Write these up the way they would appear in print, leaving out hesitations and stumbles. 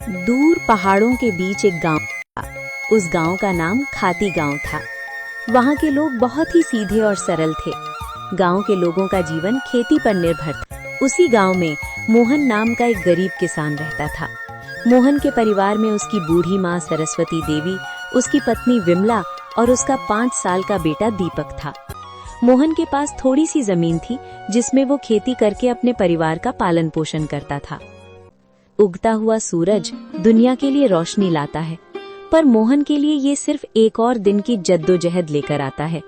दूर पहाड़ों के बीच एक गांव था। उस गांव का नाम खाती गांव था। वहां के लोग बहुत ही सीधे और सरल थे। गांव के लोगों का जीवन खेती पर निर्भर था। उसी गांव में मोहन नाम का एक गरीब किसान रहता था। मोहन के परिवार में उसकी बूढ़ी माँ सरस्वती देवी, उसकी पत्नी विमला और उसका 5 साल का बेटा दीपक था। मोहन के पास थोड़ी सी जमीन थी जिसमें वो खेती करके अपने परिवार का पालन पोषण करता था। उगता हुआ सूरज दुनिया के लिए रोशनी लाता है, पर मोहन के लिए ये सिर्फ एक और दिन की जद्दोजहद लेकर आता है।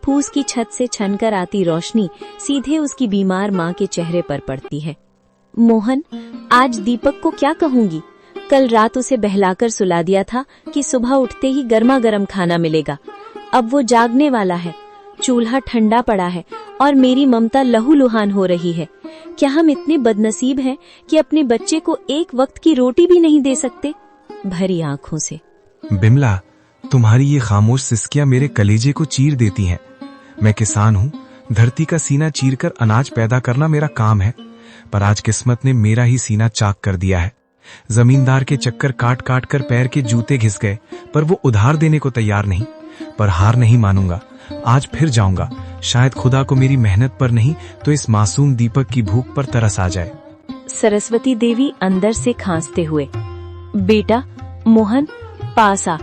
फूस की छत से छनकर आती रोशनी सीधे उसकी बीमार माँ के चेहरे पर पड़ती है। मोहन, आज दीपक को क्या कहूंगी? कल रात उसे बहलाकर सुला दिया था कि सुबह उठते ही गर्मा गर्म खाना मिलेगा। अब वो जागने वाला है, चूल्हा ठंडा पड़ा है और मेरी ममता लहूलुहान हो रही है। क्या हम इतने बदनसीब हैं कि अपने बच्चे को एक वक्त की रोटी भी नहीं दे सकते? भरी आंखों से। बिमला, तुम्हारी ये खामोश सिसकियां मेरे कलेजे को चीर देती हैं। मैं किसान हूँ, धरती का सीना चीरकर अनाज पैदा करना मेरा काम है, पर आज किस्मत ने मेरा ही सीना चाक कर दिया है। जमींदार के चक्कर काट काट कर पैर के जूते घिस गए, पर वो उधार देने को तैयार नहीं। पर हार नहीं मानूंगा, आज फिर जाऊंगा। शायद खुदा को मेरी मेहनत पर नहीं तो इस मासूम दीपक की भूख पर तरस आ जाए। सरस्वती देवी अंदर से खांसते हुए, बेटा मोहन, पास आ।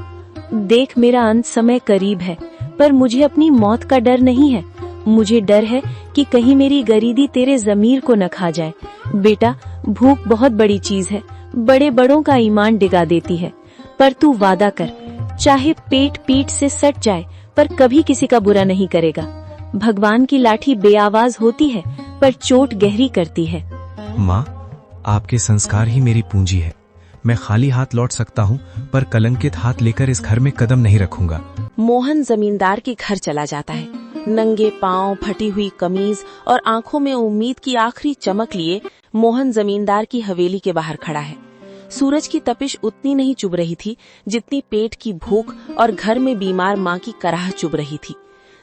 देख, मेरा अंत समय करीब है, पर मुझे अपनी मौत का डर नहीं है। मुझे डर है कि कहीं मेरी गरीबी तेरे जमीर को न खा जाए। बेटा, भूख बहुत बड़ी चीज है, बड़े बड़ों का ईमान डिगा देती है। पर तू वादा कर, चाहे पेट पीठ से सट जाए पर कभी किसी का बुरा नहीं करेगा। भगवान की लाठी बेआवाज होती है पर चोट गहरी करती है। माँ, आपके संस्कार ही मेरी पूंजी है। मैं खाली हाथ लौट सकता हूँ, पर कलंकित हाथ लेकर इस घर में कदम नहीं रखूंगा। मोहन जमींदार के घर चला जाता है। नंगे पांव, फटी हुई कमीज और आंखों में उम्मीद की आखिरी चमक लिए मोहन जमींदार की हवेली के बाहर खड़ा है। सूरज की तपिश उतनी नहीं चुभ रही थी जितनी पेट की भूख और घर में बीमार माँ की कराह चुभ रही थी।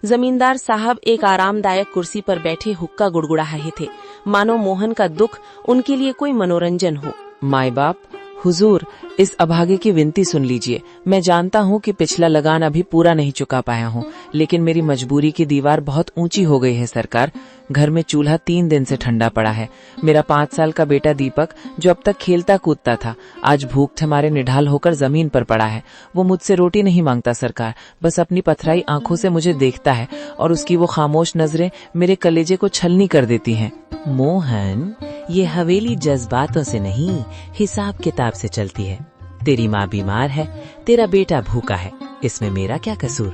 जमींदार साहब एक आरामदायक कुर्सी पर बैठे हुक्का गुड़गुड़ा रहे थे, मानो मोहन का दुख उनके लिए कोई मनोरंजन हो। माई बाप, हुजूर, इस अभागे की विनती सुन लीजिए। मैं जानता हूँ कि पिछला लगान अभी पूरा नहीं चुका पाया हूँ, लेकिन मेरी मजबूरी की दीवार बहुत ऊंची हो गई है सरकार। घर में चूल्हा 3 दिन से ठंडा पड़ा है। मेरा 5 साल का बेटा दीपक, जो अब तक खेलता कूदता था, आज भूख हमारे निढाल होकर जमीन पर पड़ा है। वो मुझसे रोटी नहीं मांगता सरकार, बस अपनी पथराई आंखों से मुझे देखता है और उसकी वो खामोश नजरें मेरे कलेजे को छलनी कर देती हैं। मोहन, ये हवेली जज्बातों से नहीं, हिसाब किताब से चलती है। तेरी माँ बीमार है, तेरा बेटा भूखा है, इसमें मेरा क्या कसूर?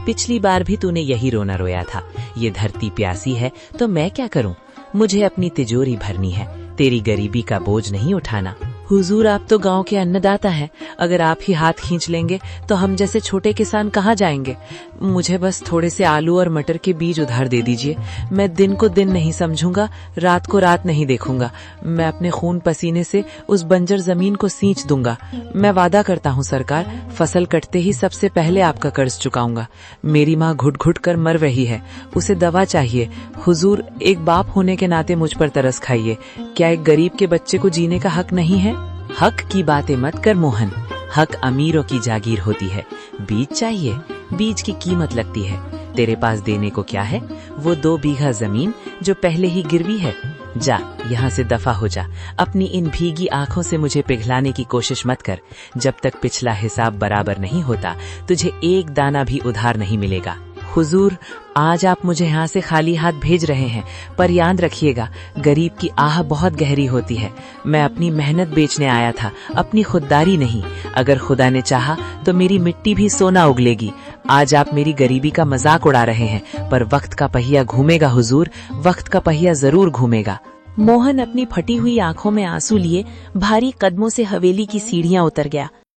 पिछली बार भी तूने यही रोना रोया था। ये धरती प्यासी है तो मैं क्या करूं? मुझे अपनी तिजोरी भरनी है, तेरी गरीबी का बोझ नहीं उठाना। हुजूर, आप तो गांव के अन्नदाता हैं। अगर आप ही हाथ खींच लेंगे तो हम जैसे छोटे किसान कहाँ जाएंगे? मुझे बस थोड़े से आलू और मटर के बीज उधार दे दीजिए। मैं दिन को दिन नहीं समझूंगा, रात को रात नहीं देखूंगा। मैं अपने खून पसीने से उस बंजर जमीन को सींच दूंगा। मैं वादा करता हूँ सरकार, फसल कटते ही सबसे पहले आपका कर्ज चुकाऊंगा। मेरी माँ घुट घुट कर मर रही है, उसे दवा चाहिए। हुजूर, एक बाप होने के नाते मुझ पर तरस खाइए। क्या एक गरीब के बच्चे को जीने का हक नहीं है? हक की बातें मत कर मोहन, हक अमीरों की जागीर होती है। बीज चाहिए, बीज की कीमत लगती है। तेरे पास देने को क्या है? वो 2 बीघा जमीन जो पहले ही गिरवी है। जा, यहाँ से दफा हो जा। अपनी इन भीगी आंखों से मुझे पिघलाने की कोशिश मत कर। जब तक पिछला हिसाब बराबर नहीं होता, तुझे एक दाना भी उधार नहीं मिलेगा। हुजूर, आज आप मुझे यहाँ से खाली हाथ भेज रहे हैं, पर याद रखिएगा, गरीब की आह बहुत गहरी होती है। मैं अपनी मेहनत बेचने आया था, अपनी खुददारी नहीं। अगर खुदा ने चाहा तो मेरी मिट्टी भी सोना उगलेगी। आज आप मेरी गरीबी का मजाक उड़ा रहे हैं, पर वक्त का पहिया घूमेगा हुजूर, वक्त का पहिया जरूर घूमेगा। मोहन अपनी फटी हुई आंखों में आंसू लिए भारी कदमों से हवेली की सीढ़ियां उतर गया।